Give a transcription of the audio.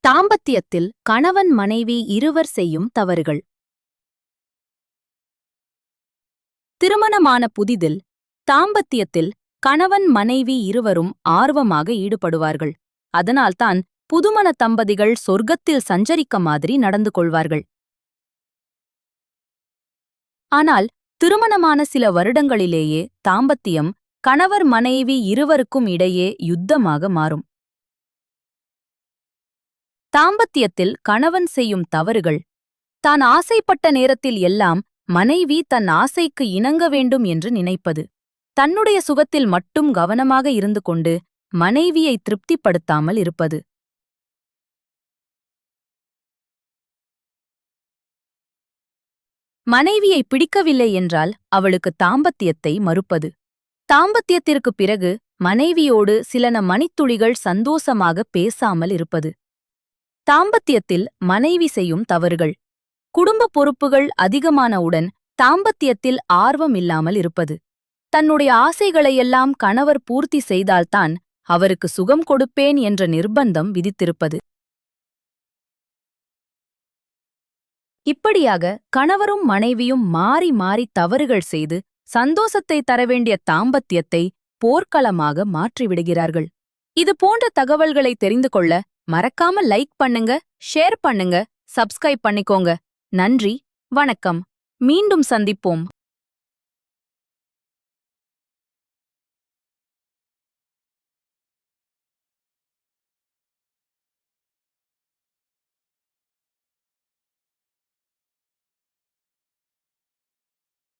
தாம்பத்தியத்தில் கணவன் மனைவி இருவர் செய்யும் தவறுகள். திருமணமான புதிதில் தாம்பத்தியத்தில் கணவன் மனைவி இருவரும் ஆர்வமாக ஈடுபடுவார்கள். அதனால்தான் புதுமண தம்பதிகள் சொர்க்கத்தில் சஞ்சரிக்க மாதிரி நடந்து கொள்வார்கள். ஆனால் திருமணமான சில வருடங்களிலேயே தாம்பத்தியம் கணவர் மனைவி இருவருக்கும் இடையே யுத்தமாக மாறும். தாம்பத்தியத்தில் கணவன் செய்யும் தவறுகள். தான் ஆசைப்பட்ட நேரத்தில் எல்லாம் மனைவி தன் ஆசைக்கு இணங்க வேண்டும் என்று நினைப்பது. தன்னுடைய சுகத்தில் மட்டும் கவனமாக இருந்து கொண்டு மனைவியை திருப்திப்படுத்தாமல் இருப்பது. மனைவியை பிடிக்கவில்லை என்றால் அவளுக்கு தாம்பத்தியத்தை மறுப்பது. தாம்பத்தியத்திற்குப் பிறகு மனைவியோடு சில மணித்துளிகள் சந்தோஷமாக பேசாமல் இருப்பது. தாம்பத்தியத்தில் மனைவி செய்யும் தவறுகள். குடும்ப பொறுப்புகள் அதிகமானவுடன் தாம்பத்தியத்தில் ஆர்வம் இல்லாமல் இருப்பது. தன்னுடைய ஆசைகளையெல்லாம் கணவர் பூர்த்தி செய்தால்தான் அவருக்கு சுகம் கொடுப்பேன் என்ற நிர்பந்தம் விதித்திருப்பது. இப்படியாக கணவரும் மனைவியும் மாறி மாறி தவறுகள் செய்து சந்தோஷத்தை தரவேண்டிய தாம்பத்தியத்தை போர்க்களமாக மாற்றிவிடுகிறார்கள். இது போன்ற தகவல்களை தெரிந்து கொள்ள மறக்காம லைக் பண்ணுங்க, ஷேர் பண்ணுங்க, சப்ஸ்கிரைப் பண்ணிக்கோங்க. நன்றி, வணக்கம். மீண்டும் சந்திப்போம்.